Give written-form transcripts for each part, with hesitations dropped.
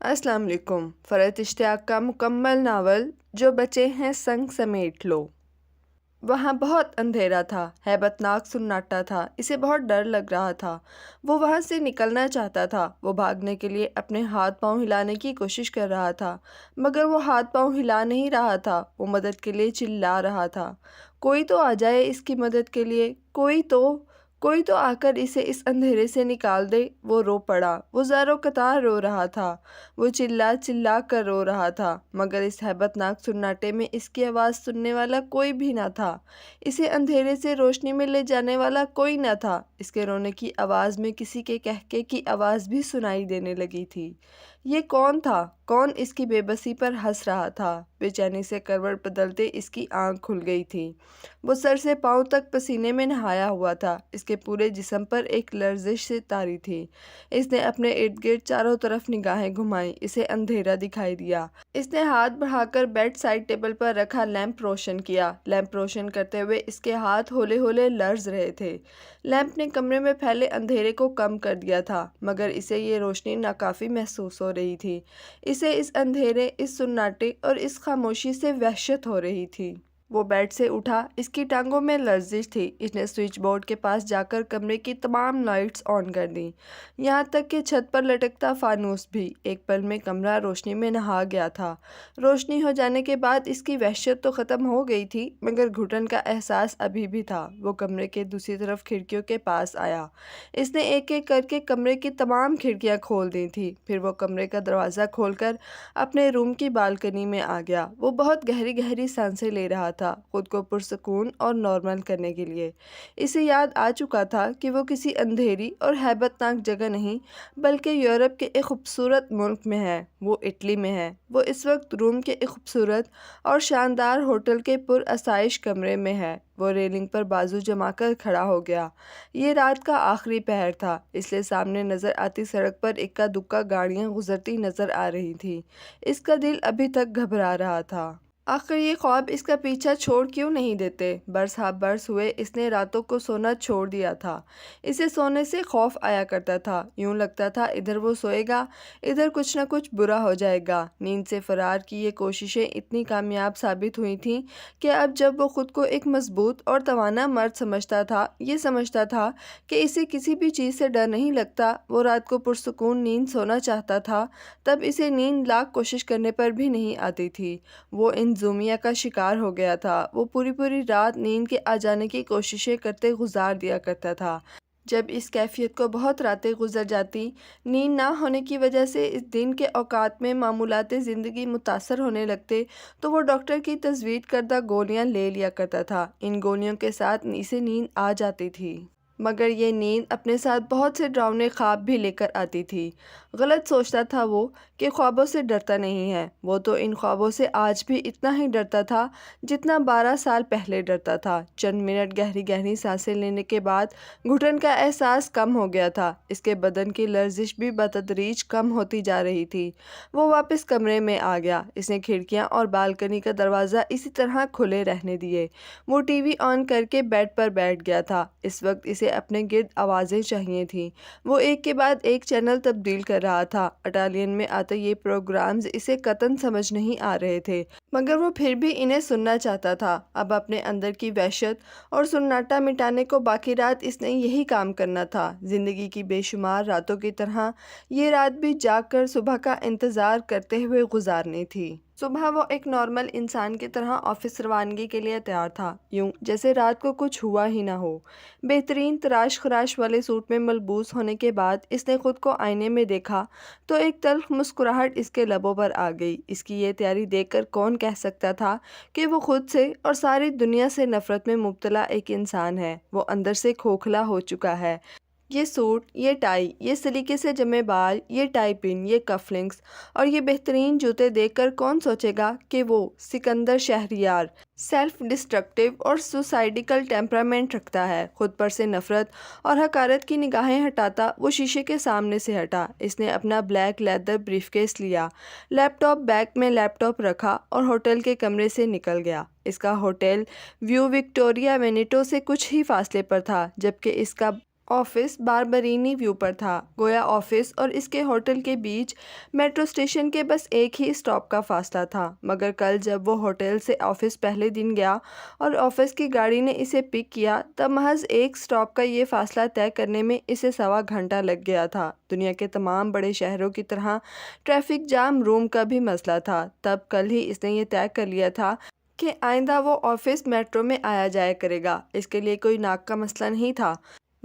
السلام علیکم۔ فرحت اشتیاق کا مکمل ناول جو بچے ہیں سنگ سمیٹ لو۔ وہاں بہت اندھیرا تھا، ہیبت ناک سناٹا تھا، اسے بہت ڈر لگ رہا تھا۔ وہ وہاں سے نکلنا چاہتا تھا۔ وہ بھاگنے کے لیے اپنے ہاتھ پاؤں ہلانے کی کوشش کر رہا تھا، مگر وہ ہاتھ پاؤں ہلا نہیں رہا تھا۔ وہ مدد کے لیے چلا رہا تھا، کوئی تو آ جائے اس کی مدد کے لیے، کوئی تو آ کر اسے اس اندھیرے سے نکال دے۔ وہ رو پڑا، وہ زاروں قطار رو رہا تھا، وہ چلا چلا کر رو رہا تھا، مگر اس ہیبت ناک سناٹے میں اس کی آواز سننے والا کوئی بھی نہ تھا۔ اسے اندھیرے سے روشنی میں لے جانے والا کوئی نہ تھا۔ اس کے رونے کی آواز میں کسی کے قہقہے کی آواز بھی سنائی دینے لگی تھی۔ یہ کون تھا؟ کون اس کی بے بسی پر ہنس رہا تھا؟ بے چینی سے کروٹ بدلتے اس کی آنکھ کھل گئی تھی۔ وہ سر سے پاؤں تک پسینے میں نہایا ہوا تھا۔ اس کے پورے جسم پر ایک لرزش سے طاری تھی۔ اس نے اپنے ارد گرد چاروں طرف نگاہیں گھمائیں، اسے اندھیرا دکھائی دیا۔ اس نے ہاتھ بڑھا کر بیڈ سائڈ ٹیبل پر رکھا لیمپ روشن کیا۔ لیمپ روشن کرتے ہوئے اس کے ہاتھ ہولے ہولے لرز رہے تھے۔ لیمپ نے کمرے میں پھیلے اندھیرے کو کم کر دیا تھا، مگر اسے یہ روشنی ناکافی محسوس ہو رہی تھی۔ اسے اس اندھیرے، اس سناٹے اور اس خاموشی سے وحشت ہو رہی تھی۔ وہ بیڈ سے اٹھا، اس کی ٹانگوں میں لرزش تھی۔ اس نے سوئچ بورڈ کے پاس جا کر کمرے کی تمام لائٹس آن کر دیں، یہاں تک کہ چھت پر لٹکتا فانوس بھی۔ ایک پل میں کمرہ روشنی میں نہا گیا تھا۔ روشنی ہو جانے کے بعد اس کی وحشت تو ختم ہو گئی تھی، مگر گھٹن کا احساس ابھی بھی تھا۔ وہ کمرے کے دوسری طرف کھڑکیوں کے پاس آیا۔ اس نے ایک ایک کر کے کمرے کی تمام کھڑکیاں کھول دی تھیں۔ پھر وہ کمرے کا دروازہ کھول کر اپنے روم کی بالکنی میں آ گیا۔ وہ بہت گہری گہری سانسیں لے رہا تھا، خود کو پرسکون اور نارمل کرنے کے لیے۔ اسے یاد آ چکا تھا کہ وہ کسی اندھیری اور ہیبت ناک جگہ نہیں، بلکہ یورپ کے ایک خوبصورت ملک میں ہے۔ وہ اٹلی میں ہے۔ وہ اس وقت روم کے ایک خوبصورت اور شاندار ہوٹل کے پرآسائش کمرے میں ہے۔ وہ ریلنگ پر بازو جما کر کھڑا ہو گیا۔ یہ رات کا آخری پہر تھا، اس لیے سامنے نظر آتی سڑک پر اکا دکا گاڑیاں گزرتی نظر آ رہی تھیں۔ اس کا دل ابھی تک گھبرا رہا تھا۔ آخر یہ خواب اس کا پیچھا چھوڑ کیوں نہیں دیتے؟ برس ہا برس ہوئے اس نے راتوں کو سونا چھوڑ دیا تھا۔ اسے سونے سے خوف آیا کرتا تھا۔ یوں لگتا تھا ادھر وہ سوئے گا، ادھر کچھ نہ کچھ برا ہو جائے گا۔ نیند سے فرار کی یہ کوششیں اتنی کامیاب ثابت ہوئی تھیں کہ اب جب وہ خود کو ایک مضبوط اور توانا مرد سمجھتا تھا، یہ سمجھتا تھا کہ اسے کسی بھی چیز سے ڈر نہیں لگتا، وہ رات کو پرسکون نیند سونا چاہتا تھا، تب اسے نیند لاکھ کوشش کرنے پر بھی نہیں آتی تھی۔ وہ انزومیا کا شکار ہو گیا تھا۔ وہ پوری رات نیند کے آ جانے کی کوششیں کرتے گزار دیا کرتا تھا۔ جب اس کیفیت کو بہت راتیں گزر جاتی، نیند نہ ہونے کی وجہ سے اس دن کے اوقات میں معمولات زندگی متاثر ہونے لگتے، تو وہ ڈاکٹر کی تجویز کردہ گولیاں لے لیا کرتا تھا۔ ان گولیوں کے ساتھ اسے نیند آ جاتی تھی، مگر یہ نیند اپنے ساتھ بہت سے ڈراؤنے خواب بھی لے کر آتی تھی۔ غلط سوچتا تھا وہ کہ خوابوں سے ڈرتا نہیں ہے۔ وہ تو ان خوابوں سے آج بھی اتنا ہی ڈرتا تھا جتنا 12 سال پہلے ڈرتا تھا۔ چند منٹ گہری گہری سانسیں لینے کے بعد گھٹن کا احساس کم ہو گیا تھا۔ اس کے بدن کی لرزش بھی بتدریج کم ہوتی جا رہی تھی۔ وہ واپس کمرے میں آ گیا۔ اس نے کھڑکیاں اور بالکنی کا دروازہ اسی طرح کھلے رہنے دیے۔ وہ ٹی وی آن کر کے بیڈ پر بیٹھ گیا تھا۔ اس وقت اسے اپنے گرد آوازیں چاہیے تھیں۔ وہ ایک کے بعد ایک چینل تبدیل کر رہا تھا۔ اٹالین میں آتے یہ پروگرامز اسے قطعاً سمجھ نہیں آ رہے تھے، مگر وہ پھر بھی انہیں سننا چاہتا تھا۔ اب اپنے اندر کی وحشت اور سناٹا مٹانے کو باقی رات اس نے یہی کام کرنا تھا۔ زندگی کی بے شمار راتوں کی طرح یہ رات بھی جاگ کر صبح کا انتظار کرتے ہوئے گزارنی تھی۔ صبح وہ ایک نارمل انسان کی طرح آفس روانگی کے لیے تیار تھا، یوں جیسے رات کو کچھ ہوا ہی نہ ہو۔ بہترین تراش خراش والے سوٹ میں ملبوس ہونے کے بعد اس نے خود کو آئینے میں دیکھا تو ایک تلخ مسکراہٹ اس کے لبوں پر آ گئی۔ اس کی یہ تیاری دیکھ کر کون کہہ سکتا تھا کہ وہ خود سے اور ساری دنیا سے نفرت میں مبتلا ایک انسان ہے۔ وہ اندر سے کھوکھلا ہو چکا ہے۔ یہ سوٹ، یہ ٹائی، یہ سلیقے سے جمے بال، یہ ٹائی پن، یہ کف لنکس اور یہ بہترین جوتے دیکھ کر کون سوچے گا کہ وہ سکندر شہریار سیلف ڈسٹرکٹیو اور سوسائڈیکل ٹیمپرامنٹ رکھتا ہے۔ خود پر سے نفرت اور حقارت کی نگاہیں ہٹاتا وہ شیشے کے سامنے سے ہٹا۔ اس نے اپنا بلیک لیدر بریف کیس لیا، لیپ ٹاپ بیگ میں لیپ ٹاپ رکھا اور ہوٹل کے کمرے سے نکل گیا۔ اس کا ہوٹل ویو وکٹوریہ وینیٹو سے کچھ ہی فاصلے پر تھا، جبکہ اس کا آفس باربرینی ویو پر تھا، گویا آفس اور اس کے ہوٹل کے بیچ میٹرو اسٹیشن کے بس ایک ہی اسٹاپ کا فاصلہ تھا۔ مگر کل جب وہ ہوٹل سے آفس پہلے دن گیا اور آفس کی گاڑی نے اسے پک کیا تب محض ایک اسٹاپ کا یہ فاصلہ طے کرنے میں اسے سوا گھنٹہ لگ گیا تھا۔ دنیا کے تمام بڑے شہروں کی طرح ٹریفک جام روم کا بھی مسئلہ تھا۔ تب کل ہی اس نے یہ طے کر لیا تھا کہ آئندہ وہ آفس میٹرو میں آیا جایا کرے گا۔ اس کے لیے کوئی ناک کا مسئلہ نہیں تھا۔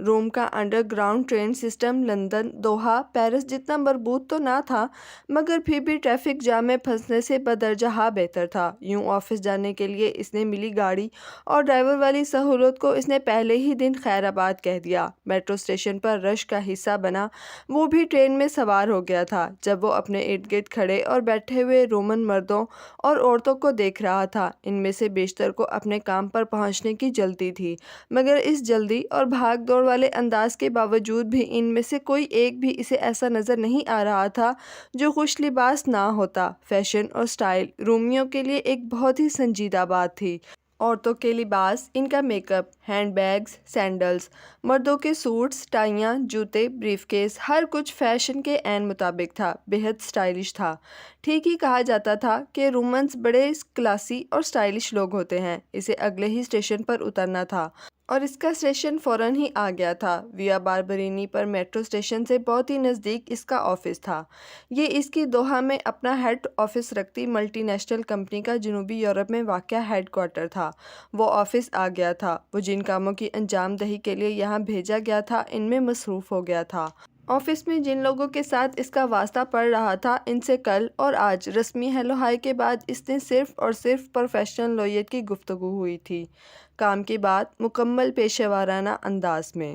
روم کا under ground train system London, Doha, Paris جتنا مربوط تو نہ تھا، مگر پھر بھی ٹریفک جام میں پھنسنے سے بدرجہ ہاں بہتر تھا۔ یوں آفس جانے کے لیے اس نے ملی گاڑی اور ڈرائیور والی سہولت کو اس نے پہلے ہی دن خیر آباد کہہ دیا۔ میٹرو اسٹیشن پر رش کا حصہ بنا وہ بھی ٹرین میں سوار ہو گیا تھا۔ جب وہ اپنے ارد گرد کھڑے اور بیٹھے ہوئے رومن مردوں اور عورتوں کو دیکھ رہا تھا، ان میں سے بیشتر کو اپنے کام پر پہنچنے کی جلدی تھی، مگر اس جلدی اور بھاگ دوڑ والے انداز کے باوجود بھی ان میں سے کوئی ایک بھی اسے ایسا نظر نہیں آ رہا تھا جو خوش لباس نہ ہوتا۔ فیشن اور سٹائل رومیوں کے لیے ایک بہت ہی سنجیدہ بات تھی۔ عورتوں کے لباس، ان کا make up, hand bags, sandals, مردوں کے سوٹس، ٹائیاں، جوتے، بریف کیس، ہر کچھ فیشن کے عین مطابق تھا، بے حد سٹائلش تھا۔ ٹھیک ہی کہا جاتا تھا کہ رومنز بڑے کلاسی اور سٹائلش لوگ ہوتے ہیں۔ اسے اگلے ہی اسٹیشن پر اترنا تھا اور اس کا اسٹیشن فوراً ہی آ گیا تھا۔ ویا باربرینی پر میٹرو اسٹیشن سے بہت ہی نزدیک اس کا آفس تھا۔ یہ اس کی دوحہ میں اپنا ہیڈ آفس رکھتی ملٹی نیشنل کمپنی کا جنوبی یورپ میں واقع ہیڈ کوارٹر تھا۔ وہ آفس آ گیا تھا۔ وہ جن کاموں کی انجام دہی کے لیے یہاں بھیجا گیا تھا ان میں مصروف ہو گیا تھا۔ آفس میں جن لوگوں کے ساتھ اس کا واسطہ پڑ رہا تھا ان سے کل اور آج رسمی ہیلو ہائی کے بعد اس نے صرف اور صرف پروفیشنل نوعیت کی گفتگو ہوئی تھی۔ کام کی بات مکمل پیشہ ورانہ انداز میں۔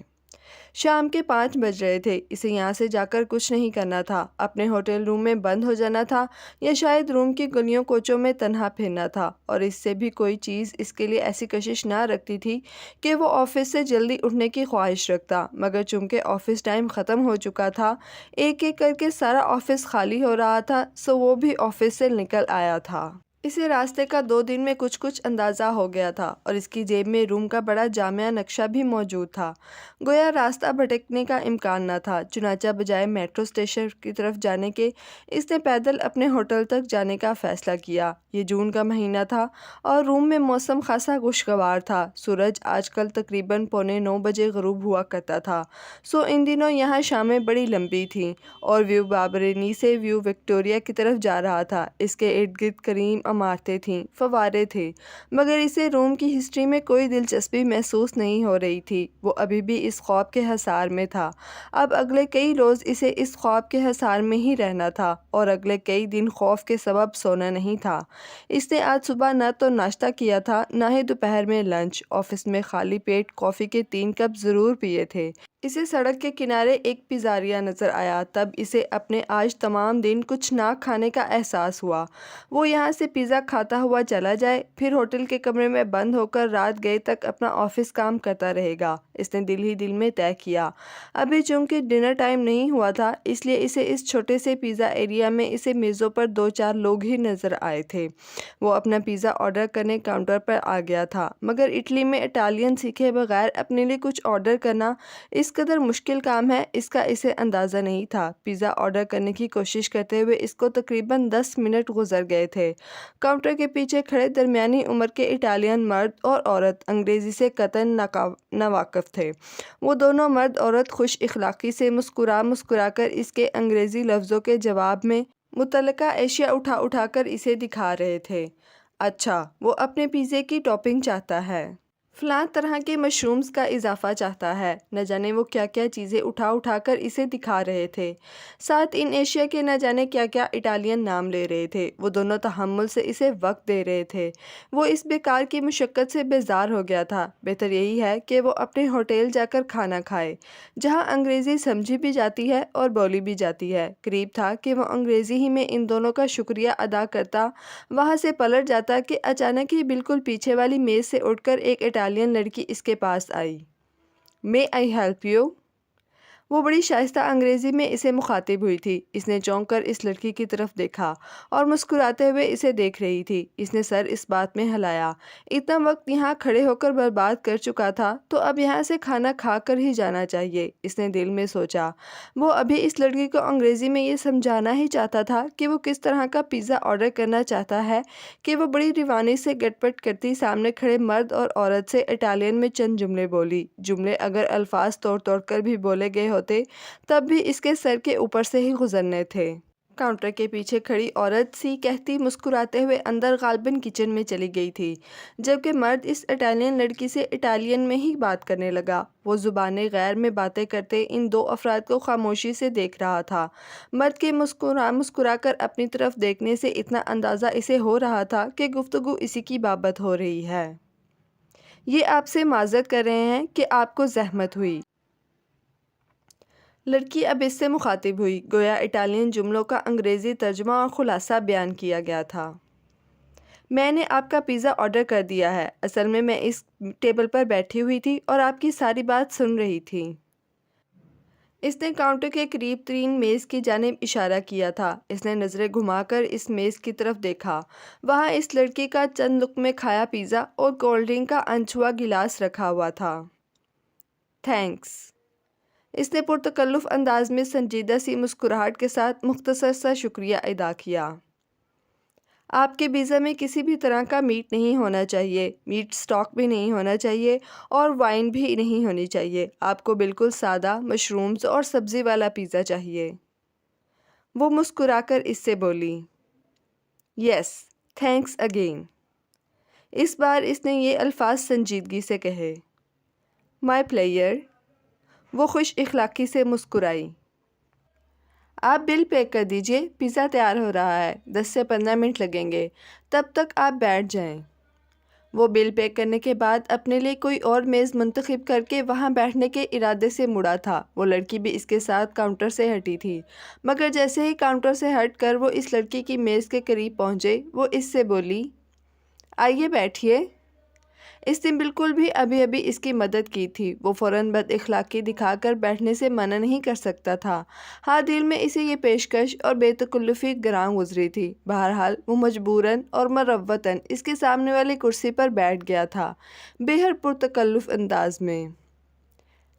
شام کے 5 بج رہے تھے۔ اسے یہاں سے جا کر کچھ نہیں کرنا تھا، اپنے ہوٹل روم میں بند ہو جانا تھا یا شاید روم کی گلیوں کوچوں میں تنہا پھرنا تھا، اور اس سے بھی کوئی چیز اس کے لیے ایسی کشش نہ رکھتی تھی کہ وہ آفس سے جلدی اٹھنے کی خواہش رکھتا۔ مگر چونکہ آفس ٹائم ختم ہو چکا تھا، ایک ایک کر کے سارا آفس خالی ہو رہا تھا، سو وہ بھی آفس سے نکل آیا تھا۔ اسے راستے کا 2 دن میں کچھ اندازہ ہو گیا تھا اور اس کی جیب میں روم کا بڑا جامع نقشہ بھی موجود تھا۔ گویا راستہ بھٹکنے کا امکان نہ تھا۔ چنانچہ بجائے میٹرو اسٹیشن کی طرف جانے کے اس نے پیدل اپنے ہوٹل تک جانے کا فیصلہ کیا۔ یہ جون کا مہینہ تھا اور روم میں موسم خاصا خوشگوار تھا۔ سورج آج کل تقریباً 8:45 بجے غروب ہوا کرتا تھا، سو ان دنوں یہاں شامیں بڑی لمبی تھیں اور ویو باربرینی سے ویو وکٹوریہ کی طرف جا رہا تھا۔ اس کے ارد گرد کریم عمارتیں تھیں، فوارے تھے، مگر اسے روم کی ہسٹری میں کوئی دلچسپی محسوس نہیں ہو رہی تھی۔ وہ ابھی بھی اس خواب کے حصار میں تھا۔ اب اگلے کئی روز اسے اس خواب کے حصار میں ہی رہنا تھا اور اگلے کئی دن خوف کے سبب سونا نہیں تھا۔ اس نے آج صبح نہ تو ناشتہ کیا تھا، نہ ہی دوپہر میں لنچ۔ آفس میں خالی پیٹ کافی کے 3 کپ ضرور پیے تھے۔ اسے سڑک کے کنارے ایک پیزاریا نظر آیا، تب اسے اپنے آج تمام دن کچھ نہ کھانے کا احساس ہوا۔ وہ یہاں سے پیزا کھاتا ہوا چلا جائے، پھر ہوٹل کے کمرے میں بند ہو کر رات گئے تک اپنا آفس کام کرتا رہے گا۔ اس نے دل ہی دل میں طے کیا۔ ابھی چونکہ ڈنر ٹائم نہیں ہوا تھا، اس لیے اسے اس چھوٹے سے پیزا ایریا میں اسے میزوں پر 2-4 لوگ ہی نظر آئے تھے۔ وہ اپنا پیزا آرڈر کرنے کاؤنٹر پر آ گیا تھا، مگر اٹلی میں اٹالین سیکھے بغیر اپنے لیے کچھ آرڈر کرنا اس قدر مشکل کام ہے اس کا اسے اندازہ نہیں تھا۔ پیزا آرڈر کرنے کی کوشش کرتے ہوئے اس کو تقریباً 10 منٹ گزر گئے تھے۔ کاؤنٹر کے پیچھے کھڑے درمیانی عمر کے اٹالین مرد اور عورت انگریزی سے قطعاً ناواقف تھے۔ وہ دونوں مرد عورت خوش اخلاقی سے مسکرا کر اس کے انگریزی لفظوں کے جواب میں متعلقہ اشیاء اٹھا کر اسے دکھا رہے تھے۔ اچھا، وہ اپنے پیزے کی ٹاپنگ چاہتا ہے، فلاں طرح کے مشرومز کا اضافہ چاہتا ہے، نہ جانے وہ کیا کیا چیزیں اٹھا کر اسے دکھا رہے تھے۔ ساتھ ان اشیاء کے نہ جانے کیا کیا اٹالین نام لے رہے تھے۔ وہ دونوں تحمل سے اسے وقت دے رہے تھے۔ وہ اس بیکار کی مشقت سے بیزار ہو گیا تھا۔ بہتر یہی ہے کہ وہ اپنے ہوٹل جا کر کھانا کھائے، جہاں انگریزی سمجھی بھی جاتی ہے اور بولی بھی جاتی ہے۔ قریب تھا کہ وہ انگریزی ہی میں ان دونوں کا شکریہ ادا کرتا وہاں سے پلٹ جاتا کہ اچانک ہی بالکل پیچھے والی میز سے اٹھ کر ایک اٹالین لڑکی اس کے پاس آئی۔ "May I help you?" وہ بڑی شائستہ انگریزی میں اسے مخاطب ہوئی تھی۔ اس نے چونک کر اس لڑکی کی طرف دیکھا اور مسکراتے ہوئے اسے دیکھ رہی تھی۔ اس نے سر اس بات میں ہلایا، اتنا وقت یہاں کھڑے ہو کر برباد کر چکا تھا تو اب یہاں سے کھانا کھا کر ہی جانا چاہیے۔ اس نے دل میں سوچا، وہ ابھی اس لڑکی کو انگریزی میں یہ سمجھانا ہی چاہتا تھا کہ وہ کس طرح کا پیزا آرڈر کرنا چاہتا ہے کہ وہ بڑی روانی سے گٹ پٹ کرتی سامنے کھڑے مرد اور عورت سے اٹالین میں چند جملے بولی۔ جملے اگر الفاظ توڑ توڑ کر بھی بولے گئے ہوتے تب بھی اس کے سر کے اوپر سے ہی گزرنے تھے۔ کاؤنٹر کے پیچھے کھڑی عورت سی کہتی مسکراتے ہوئے اندر غالباً کچن میں چلی گئی تھی، جبکہ مرد اس اٹالین لڑکی سے اٹالین میں ہی بات کرنے لگا۔ وہ زبان غیر میں باتیں کرتے ان دو افراد کو خاموشی سے دیکھ رہا تھا۔ مرد کے مسکرا کر اپنی طرف دیکھنے سے اتنا اندازہ اسے ہو رہا تھا کہ گفتگو اسی کی بابت ہو رہی ہے۔ یہ آپ سے معذرت کر رہے ہیں کہ آپ کو زحمت ہوئی۔ لڑکی اب اس سے مخاطب ہوئی، گویا اٹالین جملوں کا انگریزی ترجمہ اور خلاصہ بیان کیا گیا تھا۔ میں نے آپ کا پیزا آرڈر کر دیا ہے۔ اصل میں اس ٹیبل پر بیٹھی ہوئی تھی اور آپ کی ساری بات سن رہی تھی۔ اس نے کاؤنٹر کے قریب ترین میز کی جانب اشارہ کیا تھا۔ اس نے نظریں گھما کر اس میز کی طرف دیکھا۔ وہاں اس لڑکی کا چند لقمے کھایا پیزا اور کولڈ ڈرنک کا انچھوا گلاس رکھا ہوا تھا۔ تھینکس۔ اس نے پرتکلف انداز میں سنجیدہ سی مسکراہٹ کے ساتھ مختصر سا شکریہ ادا کیا۔ آپ کے پیزا میں کسی بھی طرح کا میٹ نہیں ہونا چاہیے، میٹ اسٹاک بھی نہیں ہونا چاہیے اور وائن بھی نہیں ہونی چاہیے۔ آپ کو بالکل سادہ مشرومز اور سبزی والا پیزا چاہیے۔ وہ مسکرا کر اس سے بولی، یس، تھینکس اگین۔ اس بار اس نے یہ الفاظ سنجیدگی سے کہے۔ مائی پلیئر۔ وہ خوش اخلاقی سے مسکرائی۔ آپ بل پے کر دیجئے، پیزا تیار ہو رہا ہے، 10 سے 15 منٹ لگیں گے، تب تک آپ بیٹھ جائیں۔ وہ بل پے کرنے کے بعد اپنے لیے کوئی اور میز منتخب کر کے وہاں بیٹھنے کے ارادے سے مڑا تھا۔ وہ لڑکی بھی اس کے ساتھ کاؤنٹر سے ہٹی تھی، مگر جیسے ہی کاؤنٹر سے ہٹ کر وہ اس لڑکی کی میز کے قریب پہنچے، وہ اس سے بولی، آئیے بیٹھیے۔ اس نے بالکل بھی ابھی اس کی مدد کی تھی۔ وہ فوراً بد اخلاقی دکھا کر بیٹھنے سے منع نہیں کر سکتا تھا۔ ہاں، دل میں اسے یہ پیشکش اور بے تکلفی گراں گزری تھی۔ بہرحال وہ مجبوراً اور مروتاً اس کے سامنے والی کرسی پر بیٹھ گیا تھا، بے حد پرتکلف انداز میں۔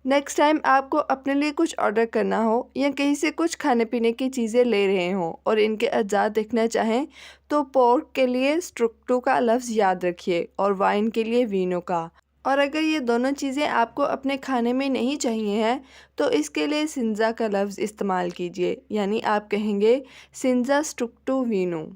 نیکسٹ ٹائم آپ کو اپنے لیے کچھ آرڈر کرنا ہو یا کہیں سے کچھ کھانے پینے کی چیزیں لے رہے ہوں اور ان کے اجزاء دیکھنا چاہیں تو پورک کے لیے اسٹرکٹو کا لفظ یاد رکھیے اور وائن کے لیے وینو کا، اور اگر یہ دونوں چیزیں آپ کو اپنے کھانے میں نہیں چاہیے ہیں تو اس کے لیے سینزا کا لفظ استعمال کیجیے، یعنی آپ کہیں گے سینزا اسٹرکٹو وینو۔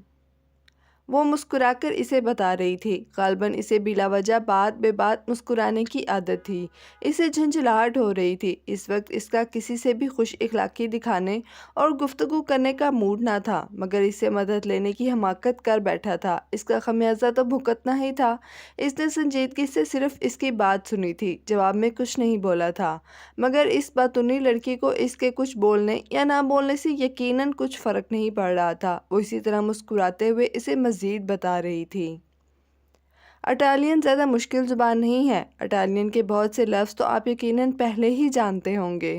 وہ مسکرا کر اسے بتا رہی تھی، غالباً اسے بلا وجہ بات بے بات مسکرانے کی عادت تھی۔ اسے جھنجھلاہٹ ہو رہی تھی۔ اس وقت اس کا کسی سے بھی خوش اخلاقی دکھانے اور گفتگو کرنے کا موڈ نہ تھا، مگر اس سے مدد لینے کی حماقت کر بیٹھا تھا۔ اس کا خمیازہ تو بھگتنا ہی تھا۔ اس نے سنجیدگی سے صرف اس کی بات سنی تھی، جواب میں کچھ نہیں بولا تھا، مگر اس باتونی لڑکی کو اس کے کچھ بولنے یا نہ بولنے سے یقیناً کچھ فرق نہیں پڑ رہا تھا۔ وہ اسی طرح مسکراتے ہوئے اسے مزید بتا رہی تھی، اٹالین زیادہ مشکل زبان نہیں ہے۔ اٹالین کے بہت سے لفظ تو آپ یقیناً پہلے ہی جانتے ہوں گے،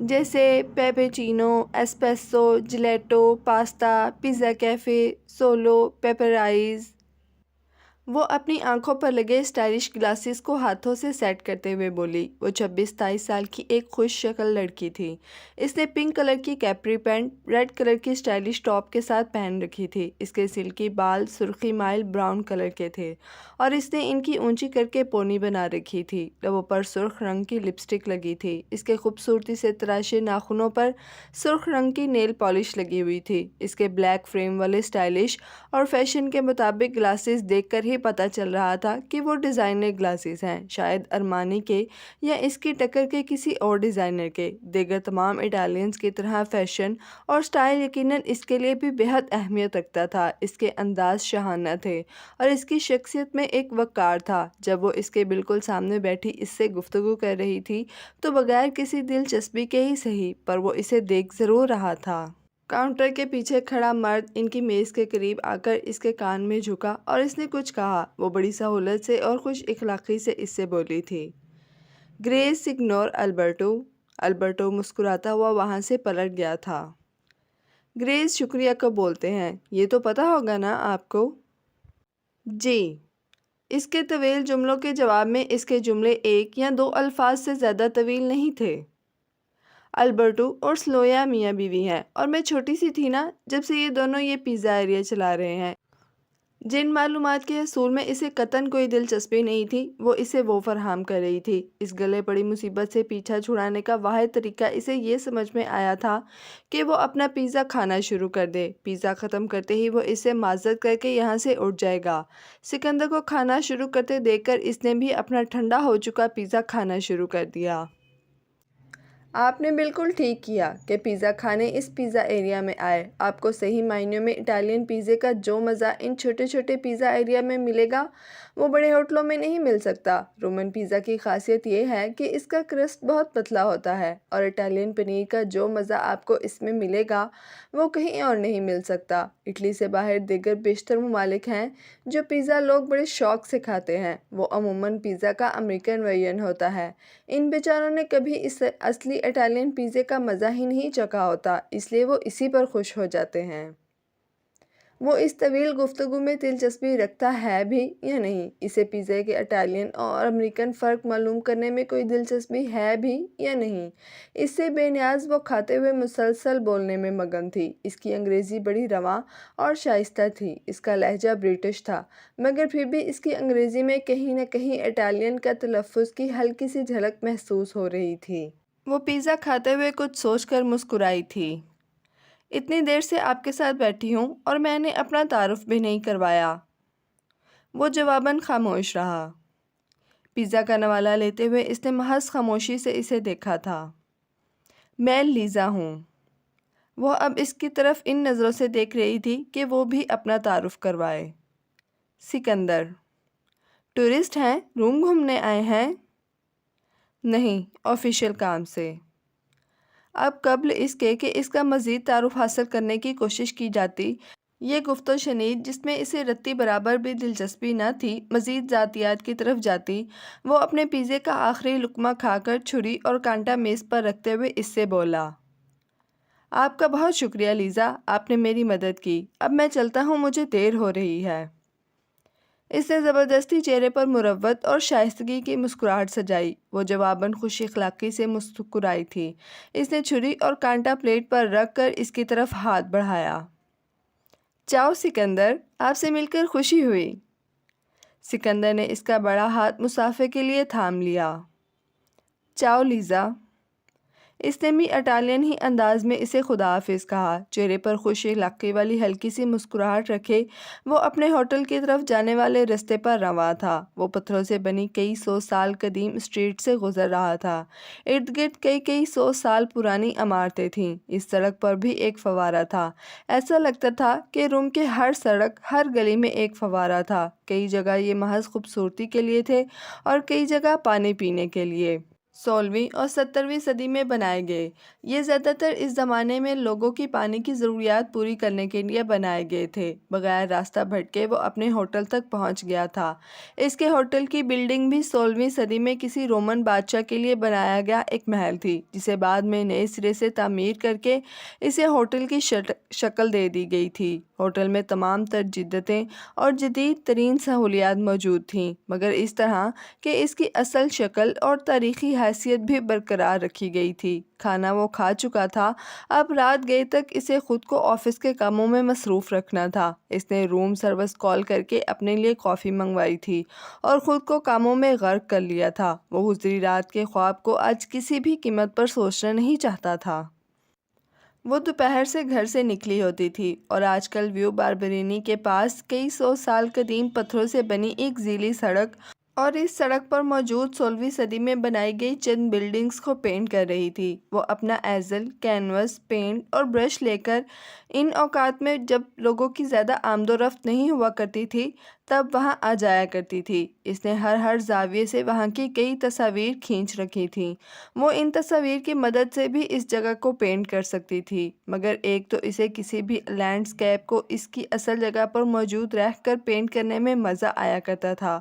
جیسے cappuccino, espresso, gelato, pasta, pizza cafe, solo, پیپرائز۔ وہ اپنی آنکھوں پر لگے اسٹائلش گلاسز کو ہاتھوں سے سیٹ کرتے ہوئے بولی۔ وہ 26-27 سال کی ایک خوش شکل لڑکی تھی۔ اس نے پنک کلر کی کیپری پینٹ ریڈ کلر کی اسٹائلش ٹاپ کے ساتھ پہن رکھی تھی۔ اس کے سلکی بال سرخی مائل براؤن کلر کے تھے اور اس نے ان کی اونچی کر کے پونی بنا رکھی تھی۔ لبوں پر سرخ رنگ کی لپسٹک لگی تھی۔ اس کے خوبصورتی سے تراشے ناخنوں پر سرخ رنگ کی نیل پالش لگی ہوئی تھی۔ اس کے بلیک فریم والے اسٹائلش اور فیشن کے مطابق گلاسز دیکھ کر ہی پتہ چل رہا تھا کہ وہ ڈیزائنر گلاسز ہیں، شاید ارمانی کے یا اس کی ٹکر کے کسی اور ڈیزائنر کے۔ دیگر تمام اٹالینز کی طرح فیشن اور سٹائل یقیناً اس کے لیے بھی بے حد اہمیت رکھتا تھا۔ اس کے انداز شاہانہ تھے اور اس کی شخصیت میں ایک وقار تھا۔ جب وہ اس کے بالکل سامنے بیٹھی اس سے گفتگو کر رہی تھی تو بغیر کسی دلچسپی کے ہی صحیح، پر وہ اسے دیکھ ضرور رہا تھا۔ کاؤنٹر کے پیچھے کھڑا مرد ان کی میز کے قریب آ کر اس کے کان میں جھکا اور اس نے کچھ کہا۔ وہ بڑی سہولت سے اور خوش اخلاقی سے اس سے بولی تھی، گریس سگنور البرٹو، البرٹو مسکراتا ہوا وہاں سے پلٹ گیا تھا۔ گریس شکریہ کب بولتے ہیں، یہ تو پتہ ہوگا نا آپ کو؟ جی۔ اس کے طویل جملوں کے جواب میں اس کے جملے ایک یا دو الفاظ سے زیادہ طویل نہیں تھے۔ البرٹو اور سلویا میاں بیوی ہیں، اور میں چھوٹی سی تھی نا جب سے یہ دونوں یہ پیزا ایریا چلا رہے ہیں۔ جن معلومات کے حصول میں اسے قطعاً کوئی دلچسپی نہیں تھی وہ فراہم کر رہی تھی۔ اس گلے پڑی مصیبت سے پیچھا چھڑانے کا واحد طریقہ اسے یہ سمجھ میں آیا تھا کہ وہ اپنا پیزا کھانا شروع کر دے۔ پیزا ختم کرتے ہی وہ اس سے معذرت کر کے یہاں سے اٹھ جائے گا۔ سکندر کو کھانا شروع کرتے دیکھ کر اس نے بھی اپنا ٹھنڈا ہو چکا پیزا کھانا شروع کر دیا۔ آپ نے بالکل ٹھیک کیا کہ پیزا کھانے اس پیزا ایریا میں آئے۔ آپ کو صحیح معنیوں میں اٹالین پیزے کا جو مزہ ان چھوٹے چھوٹے پیزا ایریا میں ملے گا وہ بڑے ہوٹلوں میں نہیں مل سکتا۔ رومن پیزا کی خاصیت یہ ہے کہ اس کا کرسٹ بہت پتلا ہوتا ہے، اور اٹالین پنیر کا جو مزہ آپ کو اس میں ملے گا وہ کہیں اور نہیں مل سکتا۔ اٹلی سے باہر دیگر بیشتر ممالک ہیں جو پیزا لوگ بڑے شوق سے کھاتے ہیں، وہ عموماً پیزا کا امریکن ورژن ہوتا ہے۔ ان بیچاروں نے کبھی اس اصلی اٹالین پیزے کا مزہ ہی نہیں چکھا ہوتا، اس لیے وہ اسی پر خوش ہو جاتے ہیں۔ وہ اس طویل گفتگو میں دلچسپی رکھتا ہے بھی یا نہیں؟ اسے پیزے کے اٹالین اور امریکن فرق معلوم کرنے میں کوئی دلچسپی ہے بھی یا نہیں؟ اس سے بے نیاز وہ کھاتے ہوئے مسلسل بولنے میں مگن تھی۔ اس کی انگریزی بڑی رواں اور شائستہ تھی، اس کا لہجہ برٹش تھا، مگر پھر بھی اس کی انگریزی میں کہیں نہ کہیں اٹالین کا تلفظ کی ہلکی سی جھلک محسوس ہو رہی تھی۔ وہ پیزا کھاتے ہوئے کچھ سوچ کر مسکرائی تھی۔ اتنی دیر سے آپ کے ساتھ بیٹھی ہوں اور میں نے اپنا تعارف بھی نہیں کروایا۔ وہ جواباً خاموش رہا۔ پیزا کا نوالہ لیتے ہوئے اس نے محض خاموشی سے اسے دیکھا تھا۔ میں لیزا ہوں۔ وہ اب اس کی طرف ان نظروں سے دیکھ رہی تھی کہ وہ بھی اپنا تعارف کروائے۔ سکندر: ٹورسٹ ہیں، روم گھومنے آئے ہیں؟ نہیں، آفیشیل کام سے۔ اب قبل اس کے کہ اس کا مزید تعارف حاصل کرنے کی کوشش کی جاتی، یہ گفت و شنید جس میں اسے رتی برابر بھی دلچسپی نہ تھی مزید ذاتیات کی طرف جاتی، وہ اپنے پیزے کا آخری لقمہ کھا کر چھری اور کانٹا میز پر رکھتے ہوئے اس سے بولا۔ آپ کا بہت شکریہ لیزا، آپ نے میری مدد کی۔ اب میں چلتا ہوں، مجھے دیر ہو رہی ہے۔ اس نے زبردستی چہرے پر مروت اور شائستگی کی مسکراہٹ سجائی۔ وہ جواباً خوش اخلاقی سے مسکرائی تھی۔ اس نے چھری اور کانٹا پلیٹ پر رکھ کر اس کی طرف ہاتھ بڑھایا۔ چاؤ سکندر، آپ سے مل کر خوشی ہوئی۔ سکندر نے اس کا بڑا ہاتھ مصافحے کے لیے تھام لیا۔ چاؤ لیزا۔ اس نے بھی اٹالین ہی انداز میں اسے خدا حافظ کہا۔ چہرے پر خوش اخلاقی والی ہلکی سی مسکراہٹ رکھے وہ اپنے ہوٹل کی طرف جانے والے رستے پر رواں تھا۔ وہ پتھروں سے بنی کئی سو سال قدیم اسٹریٹ سے گزر رہا تھا۔ ارد گرد کئی سو سال پرانی عمارتیں تھیں۔ اس سڑک پر بھی ایک فوارہ تھا۔ ایسا لگتا تھا کہ روم کے ہر سڑک، ہر گلی میں ایک فوارہ تھا۔ کئی جگہ یہ محض خوبصورتی کے لیے تھے اور کئی جگہ پانی پینے کے لیے۔ 16ویں اور 17ویں صدی میں بنائے گئے، یہ زیادہ تر اس زمانے میں لوگوں کی پانی کی ضروریات پوری کرنے کے لیے بنائے گئے تھے۔ بغیر راستہ بھٹکے وہ اپنے ہوٹل تک پہنچ گیا تھا۔ اس کے ہوٹل کی بلڈنگ بھی 16ویں صدی میں کسی رومن بادشاہ کے لیے بنایا گیا ایک محل تھی، جسے بعد میں نئے سرے سے تعمیر کر کے اسے ہوٹل کی شکل دے دی گئی تھی۔ ہوٹل میں تمام تر جدتیں اور جدید ترین سہولیات موجود تھیں، مگر اس طرح کہ اس کی اصل شکل اور تاریخی حیثیت بھی برقرار رکھی گئی تھی۔ کھانا وہ کھا چکا تھا، اب رات گئے تک اسے خود کو آفس کے کاموں میں مصروف رکھنا تھا۔ اس نے روم سروس کال کر کے اپنے لیے کافی منگوائی تھی اور خود کو کاموں میں غرق کر لیا تھا۔ وہ گزری رات کے خواب کو آج کسی بھی قیمت پر سوچنا نہیں چاہتا تھا۔ وہ دوپہر سے گھر سے نکلی ہوتی تھی اور آج کل ویو باربرینی کے پاس کئی سو سال قدیم پتھروں سے بنی ایک زیلی سڑک اور اس سڑک پر موجود 16ویں صدی میں بنائی گئی چند بلڈنگز کو پینٹ کر رہی تھی۔ وہ اپنا ایزل، کینوس، پینٹ اور برش لے کر ان اوقات میں جب لوگوں کی زیادہ آمد و رفت نہیں ہوا کرتی تھی تب وہاں آ جایا کرتی تھی۔ اس نے ہر زاویے سے وہاں کی کئی تصاویر کھینچ رکھی تھیں۔ وہ ان تصاویر کی مدد سے بھی اس جگہ کو پینٹ کر سکتی تھی، مگر ایک تو اسے کسی بھی لینڈسکیپ کو اس کی اصل جگہ پر موجود رہ کر پینٹ کرنے میں مزہ آیا کرتا تھا،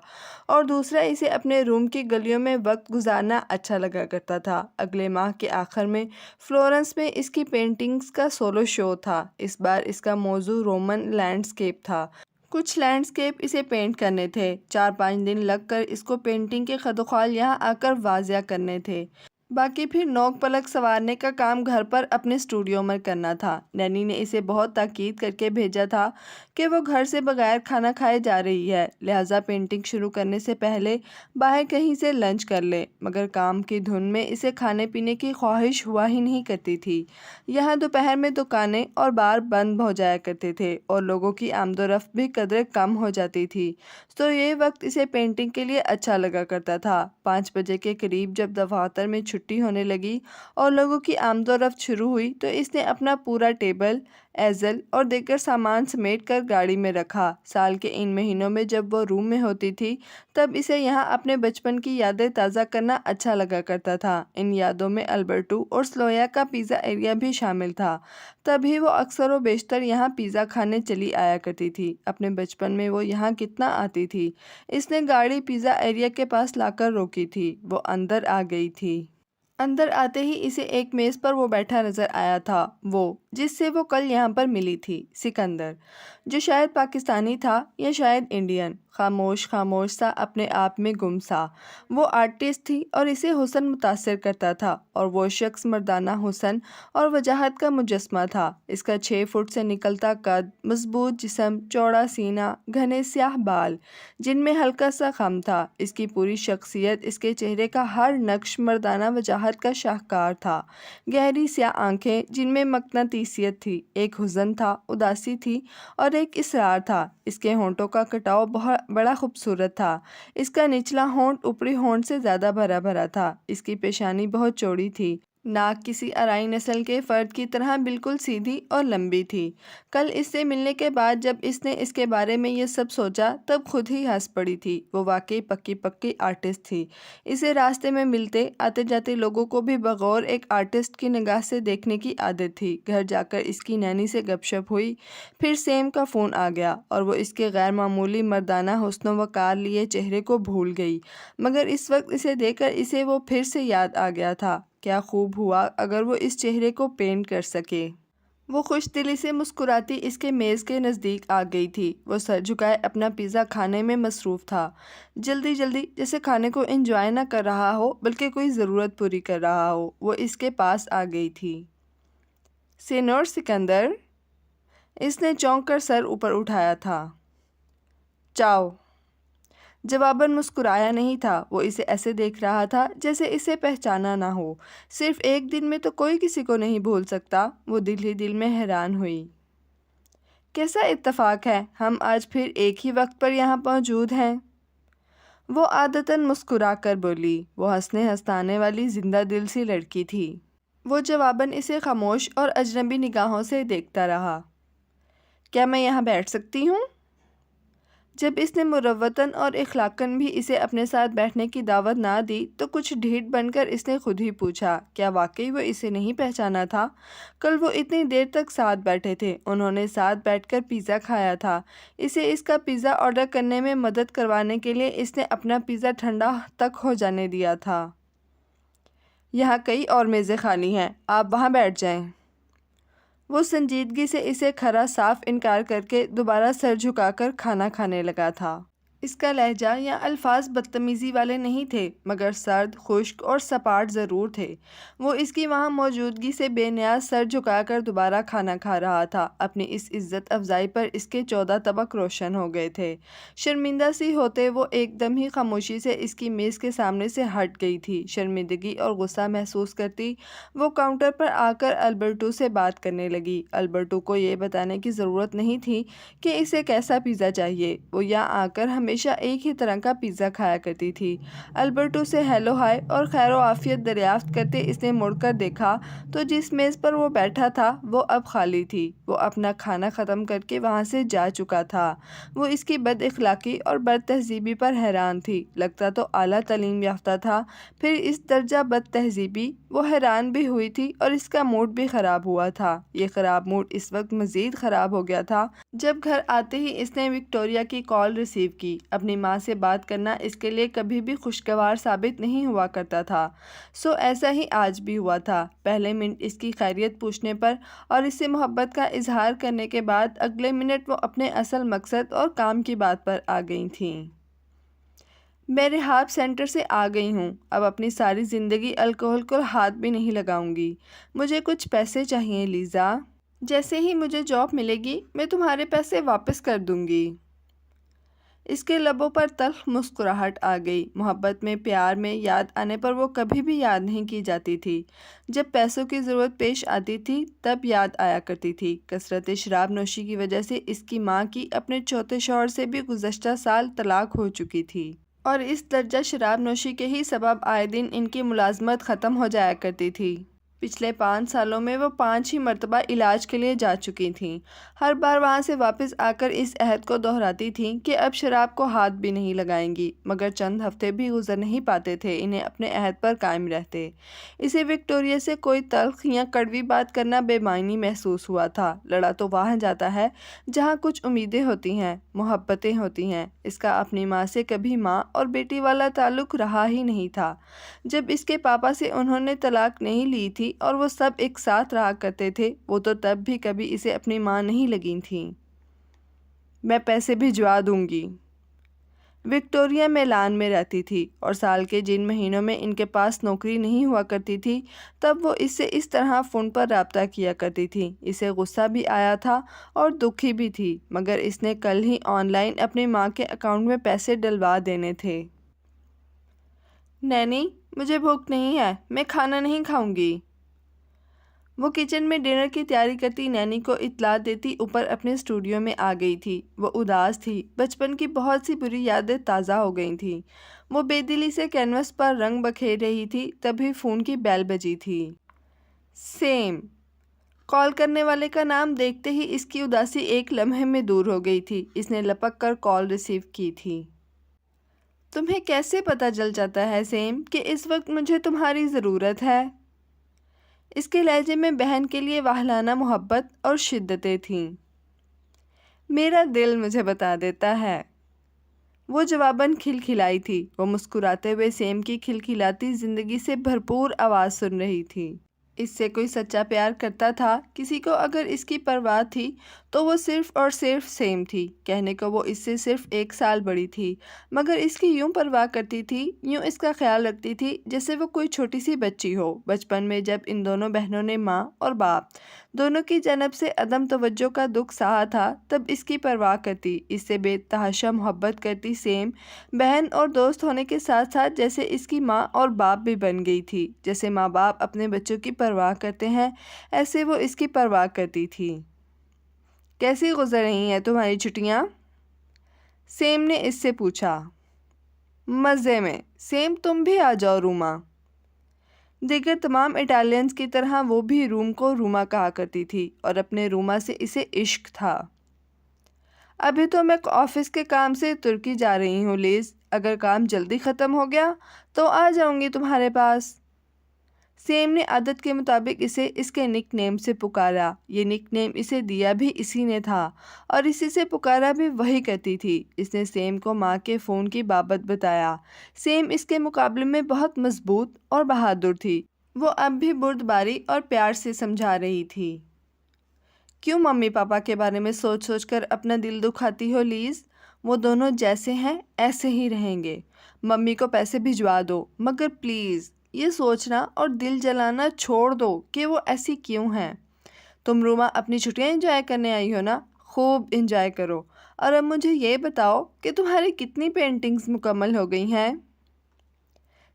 اور دوسرا دوسرا اسے اپنے روم کی گلیوں میں وقت گزارنا اچھا لگا کرتا تھا۔ اگلے ماہ کے آخر میں فلورنس میں اس کی پینٹنگز کا سولو شو تھا۔ اس بار اس کا موضوع رومن لینڈسکیپ تھا۔ کچھ لینڈسکیپ اسے پینٹ کرنے تھے۔ 4-5 دن لگ کر اس کو پینٹنگ کے خد و خال یہاں آ کر واضح کرنے تھے۔ باقی پھر نوک پلک سنوارنے کا کام گھر پر اپنے اسٹوڈیو میں کرنا تھا۔ نینی نے اسے بہت تاکید کر کے بھیجا تھا کہ وہ گھر سے بغیر کھانا کھائے جا رہی ہے، لہٰذا پینٹنگ شروع کرنے سے پہلے باہر کہیں سے لنچ کر لے، مگر کام کی دھن میں اسے کھانے پینے کی خواہش ہوا ہی نہیں کرتی تھی۔ یہاں دوپہر میں دکانیں اور بار بند ہو جایا کرتے تھے اور لوگوں کی آمد و رفت بھی قدرے کم ہو جاتی تھی، تو یہ وقت اسے پینٹنگ کے لیے اچھا لگا کرتا تھا۔ 5 بجے کے قریب جب دفاتر میں چھٹی ہونے لگی اور لوگوں کی آمد و رفت شروع ہوئی تو اس نے اپنا پورا ٹیبل، ایزل اور دیگر سامان سمیٹ کر گاڑی میں رکھا۔ سال کے ان مہینوں میں جب وہ روم میں ہوتی تھی تب اسے یہاں اپنے بچپن کی یادیں تازہ کرنا اچھا لگا کرتا تھا۔ ان یادوں میں البرٹو اور سلویا کا پیزا ایریا بھی شامل تھا، تبھی وہ اکثر و بیشتر یہاں پیزا کھانے چلی آیا کرتی تھی۔ اپنے بچپن میں وہ یہاں کتنا آتی تھی۔ اس نے گاڑی پیزا ایریا کے پاس لا کر روکی تھی۔ وہ اندر آ گئی تھی۔ اندر آتے ہی اسے ایک میز پر وہ بیٹھا نظر آیا تھا، وہ جس سے وہ کل یہاں پر ملی تھی، سکندر، جو شاید پاکستانی تھا یا شاید انڈین، خاموش خاموش سا، اپنے آپ میں گم سا۔ وہ آرٹسٹ تھی اور اسے حسن متاثر کرتا تھا، اور وہ شخص مردانہ حسن اور وجاہت کا مجسمہ تھا۔ اس کا 6 فٹ سے نکلتا قد، مضبوط جسم، چوڑا سینہ، گھنے سیاہ بال جن میں ہلکا سا خم تھا۔ اس کی پوری شخصیت، اس کے چہرے کا ہر نقش مردانہ وجاہت کا شاہکار تھا۔ گہری سیاہ آنکھیں جن میں مقناطیسیت تھی، ایک حزن تھا، اداسی تھی اور ایک اصرار تھا۔ اس کے ہونٹوں کا کٹاؤ بہت بڑا خوبصورت تھا۔ اس کا نچلا ہونٹ اوپری ہونٹ سے زیادہ بھرا بھرا تھا۔ اس کی پیشانی بہت چوڑی تھی۔ ناک کسی آرائی نسل کے فرد کی طرح بالکل سیدھی اور لمبی تھی۔ کل اس سے ملنے کے بعد جب اس نے اس کے بارے میں یہ سب سوچا تب خود ہی ہنس پڑی تھی۔ وہ واقعی پکی پکی آرٹسٹ تھی۔ اسے راستے میں ملتے آتے جاتے لوگوں کو بھی بغور ایک آرٹسٹ کی نگاہ سے دیکھنے کی عادت تھی۔ گھر جا کر اس کی نینی سے گپ شپ ہوئی، پھر سیم کا فون آ گیا اور وہ اس کے غیر معمولی مردانہ حسن و وقار لیے چہرے کو بھول گئی، مگر اس وقت اسے دیکھ کر اسے وہ پھر سے یاد آ گیا تھا۔ کیا خوب ہوا اگر وہ اس چہرے کو پینٹ کر سکے۔ وہ خوش دلی سے مسکراتی اس کے میز کے نزدیک آ گئی تھی۔ وہ سر جھکائے اپنا پیزا کھانے میں مصروف تھا، جلدی جلدی، جیسے کھانے کو انجوائے نہ کر رہا ہو بلکہ کوئی ضرورت پوری کر رہا ہو۔ وہ اس کے پاس آ گئی تھی۔ سینور سکندر، اس نے چونک کر سر اوپر اٹھایا تھا۔ چاؤ۔ جواباً مسکرایا نہیں تھا۔ وہ اسے ایسے دیکھ رہا تھا جیسے اسے پہچانا نہ ہو۔ صرف ایک دن میں تو کوئی کسی کو نہیں بھول سکتا۔ وہ دل ہی دل میں حیران ہوئی۔ کیسا اتفاق ہے، ہم آج پھر ایک ہی وقت پر یہاں موجود ہیں۔ وہ عادتاً مسکرا کر بولی۔ وہ ہنسنے ہنسانے والی زندہ دل سی لڑکی تھی۔ وہ جواباً اسے خاموش اور اجنبی نگاہوں سے دیکھتا رہا۔ کیا میں یہاں بیٹھ سکتی ہوں؟ جب اس نے مروتاً اور اخلاقاً بھی اسے اپنے ساتھ بیٹھنے کی دعوت نہ دی تو کچھ ڈھیٹ بن کر اس نے خود ہی پوچھا۔ کیا واقعی وہ اسے نہیں پہچانا تھا؟ کل وہ اتنی دیر تک ساتھ بیٹھے تھے، انہوں نے ساتھ بیٹھ کر پیزا کھایا تھا۔ اسے اس کا پیزا آرڈر کرنے میں مدد کروانے کے لیے اس نے اپنا پیزا ٹھنڈا تک ہو جانے دیا تھا۔ یہاں کئی اور میزیں خالی ہیں، آپ وہاں بیٹھ جائیں۔ وہ سنجیدگی سے اسے کھرا صاف انکار کر کے دوبارہ سر جھکا کر کھانا کھانے لگا تھا۔ اس کا لہجہ یا الفاظ بدتمیزی والے نہیں تھے، مگر سرد، خشک اور سپاٹ ضرور تھے۔ وہ اس کی وہاں موجودگی سے بے نیاز سر جھکا کر دوبارہ کھانا کھا رہا تھا۔ اپنی اس عزت افزائی پر اس کے 14 طبق روشن ہو گئے تھے۔ شرمندہ سی ہوتے وہ ایک دم ہی خاموشی سے اس کی میز کے سامنے سے ہٹ گئی تھی۔ شرمندگی اور غصہ محسوس کرتی وہ کاؤنٹر پر آ کر البرٹو سے بات کرنے لگی۔ البرٹو کو یہ بتانے کی ضرورت نہیں تھی کہ اسے کیسا پیزا چاہیے۔ وہ یہاں آ کر ہمیشہ ایک ہی طرح کا پیزا کھایا کرتی تھی۔ البرٹو سے ہیلو ہائے اور خیر و عافیت دریافت کرتے اس نے مڑ کر دیکھا تو جس میز پر وہ بیٹھا تھا وہ اب خالی تھی۔ وہ اپنا کھانا ختم کر کے وہاں سے جا چکا تھا۔ وہ اس کی بد اخلاقی اور بد تہذیبی پر حیران تھی۔ لگتا تو اعلیٰ تعلیم یافتہ تھا، پھر اس درجہ بد تہذیبی۔ وہ حیران بھی ہوئی تھی اور اس کا موڈ بھی خراب ہوا تھا۔ یہ خراب موڈ اس وقت مزید خراب ہو گیا تھا جب گھر آتے ہی اس نے وکٹوریہ کی کال ریسیو کی۔ اپنی ماں سے بات کرنا اس کے لیے کبھی بھی خوشگوار ثابت نہیں ہوا کرتا تھا۔ ایسا ہی آج بھی ہوا تھا۔ پہلے منٹ اس کی خیریت پوچھنے پر اور اس سے محبت کا اظہار کرنے کے بعد اگلے منٹ وہ اپنے اصل مقصد اور کام کی بات پر آ گئی تھیں۔ میں ریہاب سینٹر سے آ گئی ہوں۔ اب اپنی ساری زندگی الکوہل کو ہاتھ بھی نہیں لگاؤں گی۔ مجھے کچھ پیسے چاہیے لیزا۔ جیسے ہی مجھے جاب ملے گی میں تمہارے پیسے واپس کر دوں گی۔ اس کے لبوں پر تلخ مسکراہٹ آ گئی۔ محبت میں، پیار میں یاد آنے پر وہ کبھی بھی یاد نہیں کی جاتی تھی۔ جب پیسوں کی ضرورت پیش آتی تھی تب یاد آیا کرتی تھی۔ کثرت شراب نوشی کی وجہ سے اس کی ماں کی اپنے چوتھے شوہر سے بھی گزشتہ سال طلاق ہو چکی تھی، اور اس درجہ شراب نوشی کے ہی سبب آئے دن ان کی ملازمت ختم ہو جایا کرتی تھی۔ پچھلے 5 سالوں میں وہ 5 ہی مرتبہ علاج کے لیے جا چکی تھیں۔ ہر بار وہاں سے واپس آ کر اس عہد کو دہراتی تھیں کہ اب شراب کو ہاتھ بھی نہیں لگائیں گی، مگر چند ہفتے بھی گزر نہیں پاتے تھے انہیں اپنے عہد پر قائم رہتے۔ اسے وکٹوریہ سے کوئی تلخ یا کڑوی بات کرنا بے معنی محسوس ہوا تھا۔ لڑا تو وہاں جاتا ہے جہاں کچھ امیدیں ہوتی ہیں، محبتیں ہوتی ہیں۔ اس کا اپنی ماں سے کبھی ماں اور بیٹی والا تعلق رہا ہی نہیں تھا۔ جب اس کے پاپا سے انہوں نے طلاق نہیں لی تھی اور وہ سب ایک ساتھ رہا کرتے تھے، وہ تو تب بھی کبھی اسے اپنی ماں نہیں لگی تھیں۔ میں پیسے بھجوا دوں گی۔ وکٹوریہ میلان میں رہتی تھی اور سال کے جن مہینوں میں ان کے پاس نوکری نہیں ہوا کرتی تھی تب وہ اس سے اس طرح فون پر رابطہ کیا کرتی تھی۔ اسے غصہ بھی آیا تھا اور دکھی بھی تھی، مگر اس نے کل ہی آن لائن اپنی ماں کے اکاؤنٹ میں پیسے ڈلوا دینے تھے۔ نینی، مجھے بھوک نہیں ہے، میں کھانا نہیں کھاؤں گی۔ وہ کچن میں ڈنر کی تیاری کرتی نینی کو اطلاع دیتی اوپر اپنے اسٹوڈیو میں آ گئی تھی۔ وہ اداس تھی، بچپن کی بہت سی بری یادیں تازہ ہو گئی تھیں۔ وہ بے دلی سے کینوس پر رنگ بکھیر رہی تھی، تبھی فون کی بیل بجی تھی۔ سیم۔ کال کرنے والے کا نام دیکھتے ہی اس کی اداسی ایک لمحے میں دور ہو گئی تھی۔ اس نے لپک کر کال ریسیو کی تھی۔ تمہیں کیسے پتہ چل جاتا ہے سیم کہ اس وقت مجھے تمہاری ضرورت ہے؟ اس کے لہجے میں بہن کے لیے واہلانہ محبت اور شدتیں تھیں۔ میرا دل مجھے بتا دیتا ہے، وہ جواباً کھلکھلائی تھی۔ وہ مسکراتے ہوئے سیم کی کھلکھلاتی زندگی سے بھرپور آواز سن رہی تھی۔ اس سے کوئی سچا پیار کرتا تھا، کسی کو اگر اس کی پرواہ تھی تو وہ صرف اور صرف سیم تھی۔ کہنے کو وہ اس سے صرف 1 سال بڑی تھی، مگر اس کی یوں پرواہ کرتی تھی، یوں اس کا خیال رکھتی تھی جیسے وہ کوئی چھوٹی سی بچی ہو۔ بچپن میں جب ان دونوں بہنوں نے ماں اور باپ دونوں کی جانب سے عدم توجہ کا دکھ سہا تھا تب اس کی پرواہ کرتی، اس سے بے تحاشا محبت کرتی سیم بہن اور دوست ہونے کے ساتھ ساتھ جیسے اس کی ماں اور باپ بھی بن گئی تھی۔ جیسے ماں باپ اپنے بچوں کی پرواہ کرتے ہیں ایسے وہ اس کی پرواہ کرتی تھی۔ کیسی گزر رہی ہیں تمہاری چھٹیاں؟ سیم نے اس سے پوچھا۔ مزے میں۔ سیم تم بھی آ جاؤ روما۔ دیگر تمام اٹالینز کی طرح وہ بھی روم کو روما کہا کرتی تھی اور اپنے روما سے اسے عشق تھا۔ ابھی تو میں آفس کے کام سے ترکی جا رہی ہوں لیز، اگر کام جلدی ختم ہو گیا تو آ جاؤں گی تمہارے پاس۔ سیم نے عادت کے مطابق اسے اس کے نک نیم سے پکارا۔ یہ نک نیم اسے دیا بھی اسی نے تھا اور اسی سے پکارا بھی وہی کرتی تھی۔ اس نے سیم کو ماں کے فون کی بابت بتایا۔ سیم اس کے مقابلے میں بہت مضبوط اور بہادر تھی۔ وہ اب بھی بردباری اور پیار سے سمجھا رہی تھی۔ کیوں ممی پاپا کے بارے میں سوچ سوچ کر اپنا دل دکھاتی ہو لیز؟ وہ دونوں جیسے ہیں ایسے ہی رہیں گے۔ ممی کو پیسے بھجوا دو، مگر پلیز یہ سوچنا اور دل جلانا چھوڑ دو کہ وہ ایسی کیوں ہیں۔ تم روما اپنی چھٹیاں انجوائے کرنے آئی ہو نا، خوب انجوائے کرو۔ اور اب مجھے یہ بتاؤ کہ تمہاری کتنی پینٹنگز مکمل ہو گئی ہیں؟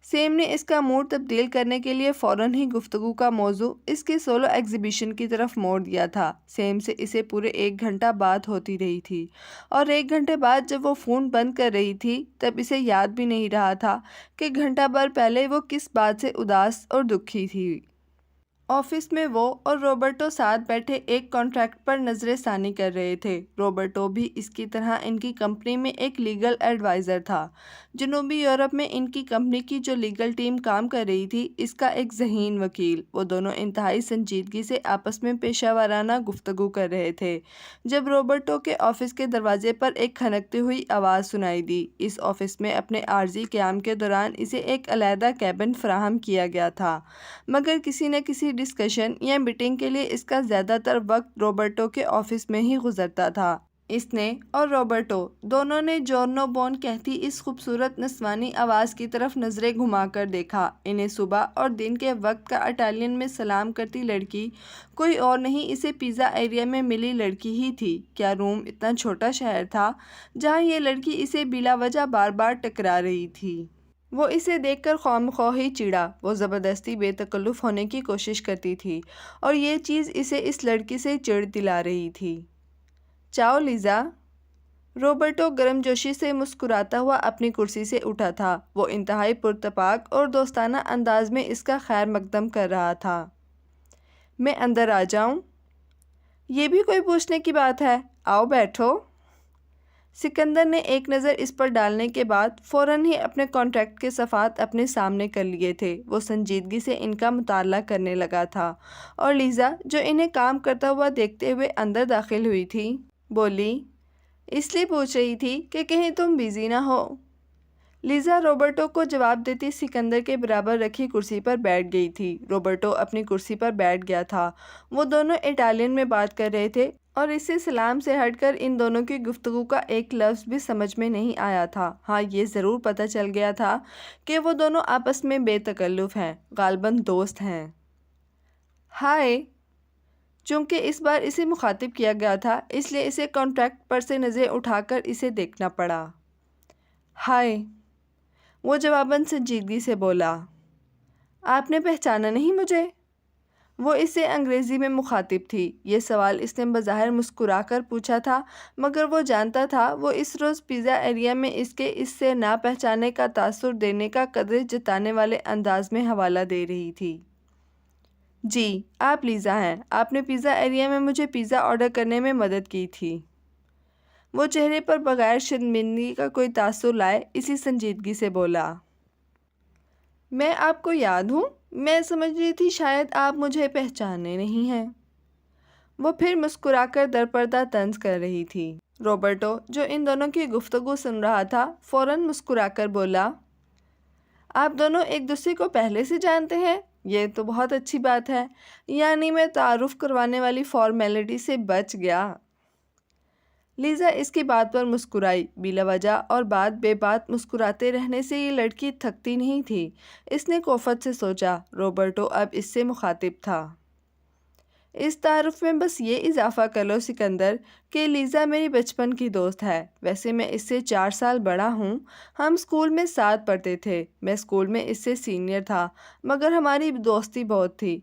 سیم نے اس کا موڈ تبدیل کرنے کے لیے فوراً ہی گفتگو کا موضوع اس کے سولو ایگزیبیشن کی طرف موڑ دیا تھا۔ سیم سے اسے پورے 1 گھنٹہ بات ہوتی رہی تھی اور 1 گھنٹے بعد جب وہ فون بند کر رہی تھی تب اسے یاد بھی نہیں رہا تھا کہ گھنٹہ بھر پہلے وہ کس بات سے اداس اور دکھی تھی۔ آفس میں وہ اور روبرٹو ساتھ بیٹھے ایک کانٹریکٹ پر نظر ثانی کر رہے تھے۔ روبرٹو بھی اس کی طرح ان کی کمپنی میں ایک لیگل ایڈوائزر تھا۔ جنوبی یورپ میں ان کی کمپنی کی جو لیگل ٹیم کام کر رہی تھی، اس کا ایک ذہین وکیل۔ وہ دونوں انتہائی سنجیدگی سے آپس میں پیشہ ورانہ گفتگو کر رہے تھے جب روبرٹو کے آفس کے دروازے پر ایک کھنکتی ہوئی آواز سنائی دی۔ اس آفس میں اپنے عارضی قیام کے دوران اسے ایک علیحدہ کیبن فراہم کیا گیا تھا، مگر کسی نہ کسی ڈسکشن یا میٹنگ کے لیے اس کا زیادہ تر وقت روبرٹو کے آفس میں ہی گزرتا تھا۔ اس نے اور روبرٹو دونوں نے جورنو بون کہتی اس خوبصورت نسوانی آواز کی طرف نظریں گھما کر دیکھا۔ انہیں صبح اور دن کے وقت کا اٹالین میں سلام کرتی لڑکی کوئی اور نہیں، اسے پیزا ایریا میں ملی لڑکی ہی تھی۔ کیا روم اتنا چھوٹا شہر تھا جہاں یہ لڑکی اسے بلا وجہ بار بار ٹکرا رہی تھی؟ وہ اسے دیکھ کر خواہ ہی چڑا۔ وہ زبردستی بے تکلف ہونے کی کوشش کرتی تھی اور یہ چیز اسے اس لڑکی سے چڑ دلا رہی تھی۔ چاؤ لیزا۔ روبرٹو گرم جوشی سے مسکراتا ہوا اپنی کرسی سے اٹھا تھا۔ وہ انتہائی پرتپاک اور دوستانہ انداز میں اس کا خیر مقدم کر رہا تھا۔ میں اندر آ جاؤں؟ یہ بھی کوئی پوچھنے کی بات ہے، آؤ بیٹھو۔ سکندر نے ایک نظر اس پر ڈالنے کے بعد فوراً ہی اپنے کانٹریکٹ کے صفحات اپنے سامنے کر لیے تھے۔ وہ سنجیدگی سے ان کا مطالعہ کرنے لگا تھا اور لیزا جو انہیں کام کرتا ہوا دیکھتے ہوئے اندر داخل ہوئی تھی، بولی، اس لیے پوچھ رہی تھی کہ کہیں تم بیزی نہ ہو۔ لیزا روبرٹو کو جواب دیتی سکندر کے برابر رکھی کرسی پر بیٹھ گئی تھی۔ روبرٹو اپنی کرسی پر بیٹھ گیا تھا۔ وہ دونوں اٹالین میں بات کر رہے تھے اور اس سے سلام سے ہٹ کر ان دونوں کی گفتگو کا ایک لفظ بھی سمجھ میں نہیں آیا تھا۔ ہاں، یہ ضرور پتہ چل گیا تھا کہ وہ دونوں آپس میں بے تکلف ہیں، غالباً دوست ہیں۔ ہائے! چونکہ اس بار اسے مخاطب کیا گیا تھا، اس لیے اسے کانٹریکٹ پر سے نظریں اٹھا کر اسے دیکھنا پڑا۔ ہائے! وہ جواباً سنجیدگی سے بولا۔ آپ نے پہچانا نہیں مجھے؟ وہ اس سے انگریزی میں مخاطب تھی۔ یہ سوال اس نے بظاہر مسکرا کر پوچھا تھا، مگر وہ جانتا تھا وہ اس روز پیزا ایریا میں اس سے نہ پہچانے کا تاثر دینے کا قدرے جتانے والے انداز میں حوالہ دے رہی تھی۔ جی، آپ لیزا ہیں۔ آپ نے پیزا ایریا میں مجھے پیزا آرڈر کرنے میں مدد کی تھی۔ وہ چہرے پر بغیر شرمندگی کا کوئی تاثر لائے اسی سنجیدگی سے بولا۔ میں آپ کو یاد ہوں؟ میں سمجھ رہی تھی شاید آپ مجھے پہچانے نہیں ہیں۔ وہ پھر مسکرا کر درپردہ طنز کر رہی تھی۔ روبرٹو جو ان دونوں کی گفتگو سن رہا تھا، فوراً مسکرا کر بولا، آپ دونوں ایک دوسرے کو پہلے سے جانتے ہیں؟ یہ تو بہت اچھی بات ہے، یعنی میں تعارف کروانے والی فارمیلٹی سے بچ گیا۔ لیزا اس کی بات پر مسکرائی۔ بلا وجہ اور بات بے بات مسکراتے رہنے سے یہ لڑکی تھکتی نہیں تھی۔ اس نے کوفت سے سوچا، روبرٹو اب اس سے مخاطب تھا۔ اس تعارف میں بس یہ اضافہ کر لو سکندر کہ لیزا میری بچپن کی دوست ہے۔ ویسے میں اس سے 4 سال بڑا ہوں۔ ہم اسکول میں ساتھ پڑھتے تھے۔ میں اسکول میں اس سے سینئر تھا، مگر ہماری دوستی بہت تھی۔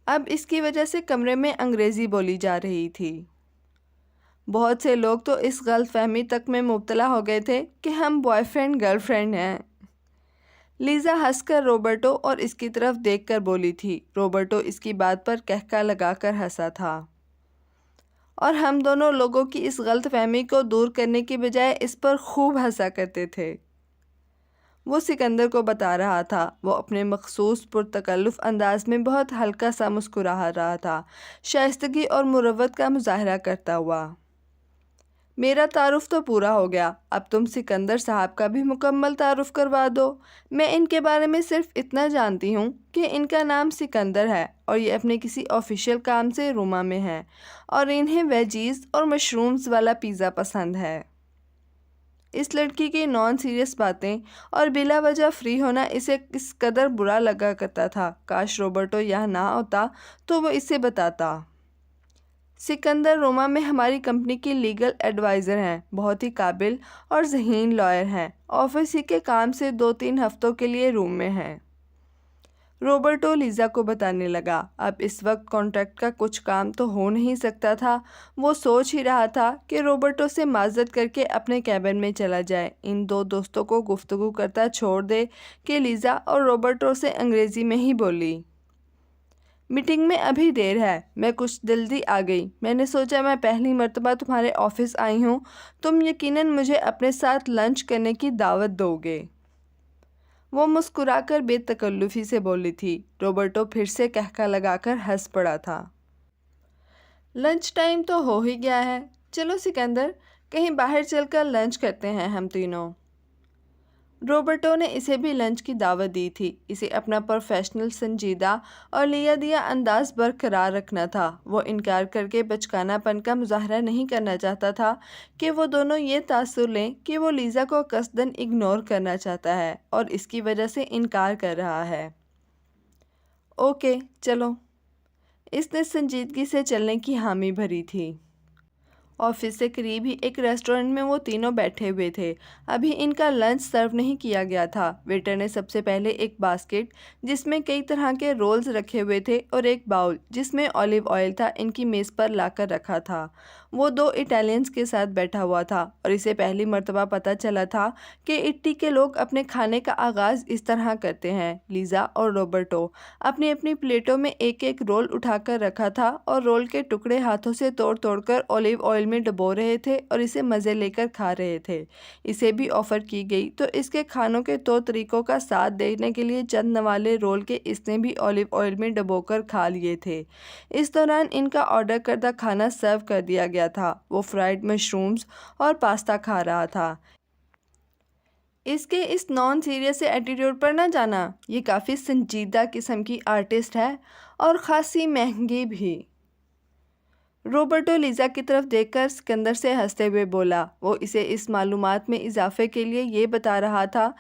اب اس کی وجہ سے کمرے میں انگریزی بولی جا رہی تھی۔ بہت سے لوگ تو اس غلط فہمی تک میں مبتلا ہو گئے تھے کہ ہم بوائے فرینڈ گرل فرینڈ ہیں۔ لیزا ہنس کر روبرٹو اور اس کی طرف دیکھ کر بولی تھی۔ روبرٹو اس کی بات پر قہقہ لگا کر ہنسا تھا، اور ہم دونوں لوگوں کی اس غلط فہمی کو دور کرنے کی بجائے اس پر خوب ہنسا کرتے تھے۔ وہ سکندر کو بتا رہا تھا۔ وہ اپنے مخصوص پرتکلف انداز میں بہت ہلکا سا مسکرا رہا تھا، شائستگی اور مروت کا مظاہرہ کرتا ہوا۔ میرا تعارف تو پورا ہو گیا، اب تم سکندر صاحب کا بھی مکمل تعارف کروا دو۔ میں ان کے بارے میں صرف اتنا جانتی ہوں کہ ان کا نام سکندر ہے اور یہ اپنے کسی آفیشیل کام سے روما میں ہیں اور انہیں ویجیز اور مشرومز والا پیزا پسند ہے۔ اس لڑکی کی نان سیریس باتیں اور بلا وجہ فری ہونا اسے اس قدر برا لگا کرتا تھا۔ کاش روبرٹو یہاں نہ ہوتا تو وہ اسے بتاتا۔ سکندر روما میں ہماری کمپنی کی لیگل ایڈوائزر ہیں، بہت ہی قابل اور ذہین لائر ہیں۔ آفس ہی کے کام سے 2-3 ہفتوں کے لیے روم میں ہیں۔ روبرٹو لیزا کو بتانے لگا۔ اب اس وقت کانٹریکٹ کا کچھ کام تو ہو نہیں سکتا تھا۔ وہ سوچ ہی رہا تھا کہ روبرٹو سے معذرت کر کے اپنے کیبن میں چلا جائے، ان 2 دوستوں کو گفتگو کرتا چھوڑ دے کہ لیزا اور روبرٹو سے انگریزی میں ہی بولی، میٹنگ میں ابھی دیر ہے، میں کچھ جلدی آ گئی۔ میں نے سوچا میں پہلی مرتبہ تمہارے آفس آئی ہوں، تم یقیناً مجھے اپنے ساتھ لنچ کرنے کی دعوت دو گے۔ وہ مسکرا کر بے تکلفی سے بولی تھی۔ روبرٹو پھر سے کہکا لگا کر ہنس پڑا تھا۔ لنچ ٹائم تو ہو ہی گیا ہے، چلو سکندر، کہیں باہر چل کر لنچ کرتے ہیں ہم تینوں۔ روبرٹو نے اسے بھی لنچ کی دعوت دی تھی۔ اسے اپنا پروفیشنل، سنجیدہ اور لیا دیا انداز برقرار رکھنا تھا۔ وہ انکار کر کے بچکانا پن کا مظاہرہ نہیں کرنا چاہتا تھا کہ وہ دونوں یہ تاثر لیں کہ وہ لیزا کو قصداً اگنور کرنا چاہتا ہے اور اس کی وجہ سے انکار کر رہا ہے۔ اوکے، چلو۔ اس نے سنجیدگی سے چلنے کی حامی بھری تھی۔ آفس سے قریب ہی ایک ریسٹورنٹ میں وہ تینوں بیٹھے ہوئے تھے۔ ابھی ان کا لنچ سرو نہیں کیا گیا تھا۔ ویٹر نے سب سے پہلے ایک باسکٹ جس میں کئی طرح کے رولز رکھے ہوئے تھے اور ایک باؤل جس میں اولیو آئل تھا ان کی میز پر لا کر رکھا تھا۔ وہ دو اٹالینز کے ساتھ بیٹھا ہوا تھا اور اسے پہلی مرتبہ پتہ چلا تھا کہ اٹلی کے لوگ اپنے کھانے کا آغاز اس طرح کرتے ہیں۔ لیزا اور روبرٹو اپنی اپنی پلیٹوں میں ایک ایک رول اٹھا کر رکھا تھا اور رول کے ٹکڑے ہاتھوں سے توڑ توڑ کر اولیو آئل میں ڈبو رہے تھے اور اسے مزے لے کر کھا رہے تھے۔ اسے بھی آفر کی گئی تو اس کے کھانوں کے طور طریقوں کا ساتھ دینے کے لیے چند نوالے رول کے اس نے بھی اولیو آئل میں ڈبو کر کھا لیے تھے۔ اس دوران ان کا آرڈر کردہ کھانا سرو کر دیا گیا تھا۔ وہ فرائیڈ مشرومز اور پاستا کھا رہا تھا۔ اس کے اس نان سیریس سے ایٹیٹیوڈ پر نہ جانا، یہ کافی سنجیدہ قسم کی آرٹسٹ ہے اور خاصی مہنگی بھی۔ روبرٹو لیزا کی طرف دیکھ کر سکندر سے ہنستے ہوئے بولا۔ وہ اسے اس معلومات میں اضافے کے لیے یہ بتا رہا تھا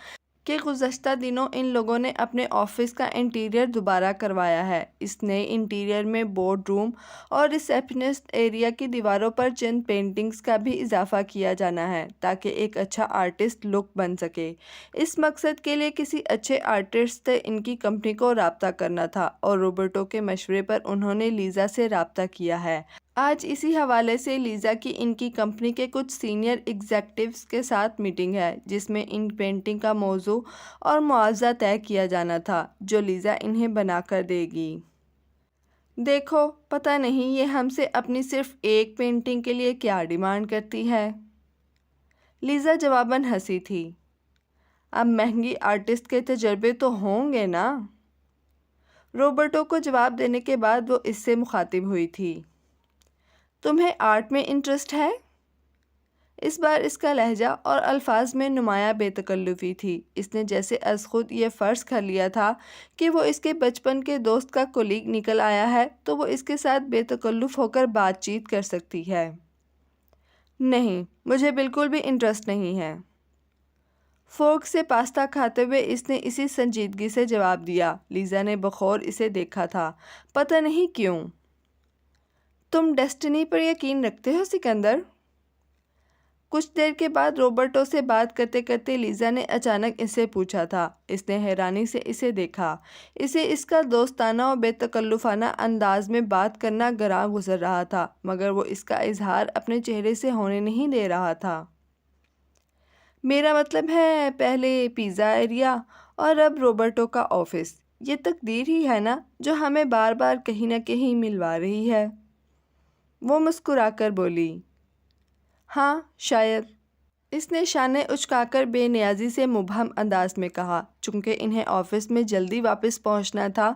کہ گزشتہ دنوں ان لوگوں نے اپنے آفس کا انٹیریئر دوبارہ کروایا ہے۔ اس نئے انٹیریئر میں بورڈ روم اور ریسیپشنسٹ ایریا کی دیواروں پر چند پینٹنگز کا بھی اضافہ کیا جانا ہے تاکہ ایک اچھا آرٹسٹ لک بن سکے۔ اس مقصد کے لیے کسی اچھے آرٹسٹ سے ان کی کمپنی کو رابطہ کرنا تھا اور روبرٹو کے مشورے پر انہوں نے لیزا سے رابطہ کیا ہے۔ آج اسی حوالے سے لیزا کی ان کی کمپنی کے کچھ سینئر ایگزیکٹوز کے ساتھ میٹنگ ہے جس میں ان پینٹنگ کا موضوع اور معاوضہ طے کیا جانا تھا جو لیزا انہیں بنا کر دے گی۔ دیکھو، پتہ نہیں یہ ہم سے اپنی صرف ایک پینٹنگ کے لیے کیا ڈیمانڈ کرتی ہے۔ لیزا جواباً ہنسی تھی۔ اب مہنگی آرٹسٹ کے تجربے تو ہوں گے نا؟ روبرٹو کو جواب دینے کے بعد وہ اس سے مخاطب ہوئی تھی۔ تمہیں آرٹ میں انٹرسٹ ہے؟ اس بار اس کا لہجہ اور الفاظ میں نمایاں بے تکلفی تھی۔ اس نے جیسے از خود یہ فرض کر لیا تھا کہ وہ اس کے بچپن کے دوست کا کولیگ نکل آیا ہے تو وہ اس کے ساتھ بے تکلف ہو کر بات چیت کر سکتی ہے۔ نہیں، مجھے بالکل بھی انٹرسٹ نہیں ہے۔ فورک سے پاستا کھاتے ہوئے اس نے اسی سنجیدگی سے جواب دیا۔ لیزا نے بغور اسے دیکھا تھا۔ پتہ نہیں کیوں؟ تم ڈیسٹنی پر یقین رکھتے ہو سکندر؟ کچھ دیر کے بعد روبرٹو سے بات کرتے کرتے لیزا نے اچانک اس سے پوچھا تھا۔ اس نے حیرانی سے اسے دیکھا۔ اسے اس کا دوستانہ اور بے تکلفانہ انداز میں بات کرنا گراں گزر رہا تھا مگر وہ اس کا اظہار اپنے چہرے سے ہونے نہیں دے رہا تھا۔ میرا مطلب ہے پہلے پیزا ایریا اور اب روبرٹو کا آفس۔ یہ تقدیر ہی ہے نا جو ہمیں بار بار کہیں نہ کہیں ملوا رہی ہے۔ وہ مسکرا کر بولی۔ ہاں، شاید۔ اس نے شانے اچکا کر بے نیازی سے مبہم انداز میں کہا۔ چونکہ انہیں آفس میں جلدی واپس پہنچنا تھا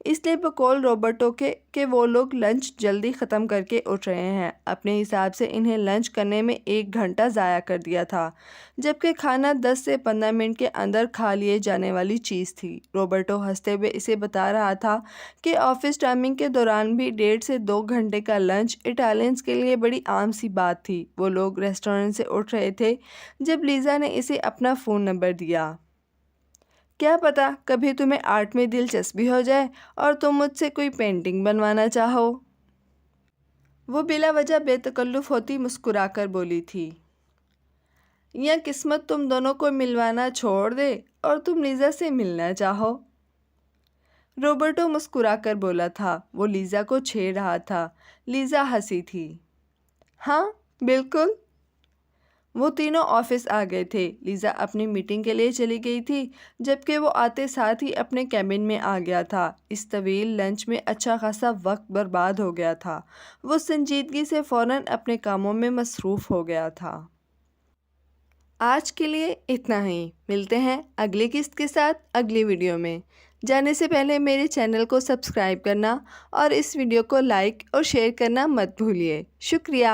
اس لیے بقول روبرٹو کے کہ وہ لوگ لنچ جلدی ختم کر کے اٹھ رہے ہیں، اپنے حساب سے انہیں لنچ کرنے میں 1 گھنٹہ ضائع کر دیا تھا جبکہ کھانا 10 سے 15 منٹ کے اندر کھا لیے جانے والی چیز تھی۔ روبرٹو ہنستے ہوئے اسے بتا رہا تھا کہ آفس ٹائمنگ کے دوران بھی 1.5 سے 2 گھنٹے کا لنچ اٹالینز کے لیے بڑی عام سی بات تھی۔ وہ لوگ ریسٹورنٹ سے اٹھ رہے تھے جب لیزا نے اسے اپنا فون نمبر دیا۔ کیا پتا کبھی تمہیں آرٹ میں دلچسپی ہو جائے اور تم مجھ سے کوئی پینٹنگ بنوانا چاہو۔ وہ بلا وجہ بے تکلف ہوتی مسکرا کر بولی تھی۔ یا قسمت تم دونوں کو ملوانا چھوڑ دے اور تم لیزا سے ملنا چاہو۔ روبرٹو مسکرا کر بولا تھا۔ وہ لیزا کو چھیڑ رہا تھا۔ لیزا ہنسی تھی۔ ہاں، بالکل۔ وہ تینوں آفس آ گئے تھے۔ لیزا اپنی میٹنگ کے لیے چلی گئی تھی جبکہ وہ آتے ساتھ ہی اپنے کیبن میں آ گیا تھا۔ اس طویل لنچ میں اچھا خاصا وقت برباد ہو گیا تھا۔ وہ سنجیدگی سے فوراً اپنے کاموں میں مصروف ہو گیا تھا۔ آج کے لیے اتنا ہی۔ ملتے ہیں اگلی قسط کے ساتھ اگلی ویڈیو میں۔ جانے سے پہلے میرے چینل کو سبسکرائب کرنا اور اس ویڈیو کو لائک اور شیئر کرنا مت بھولیے۔ شکریہ۔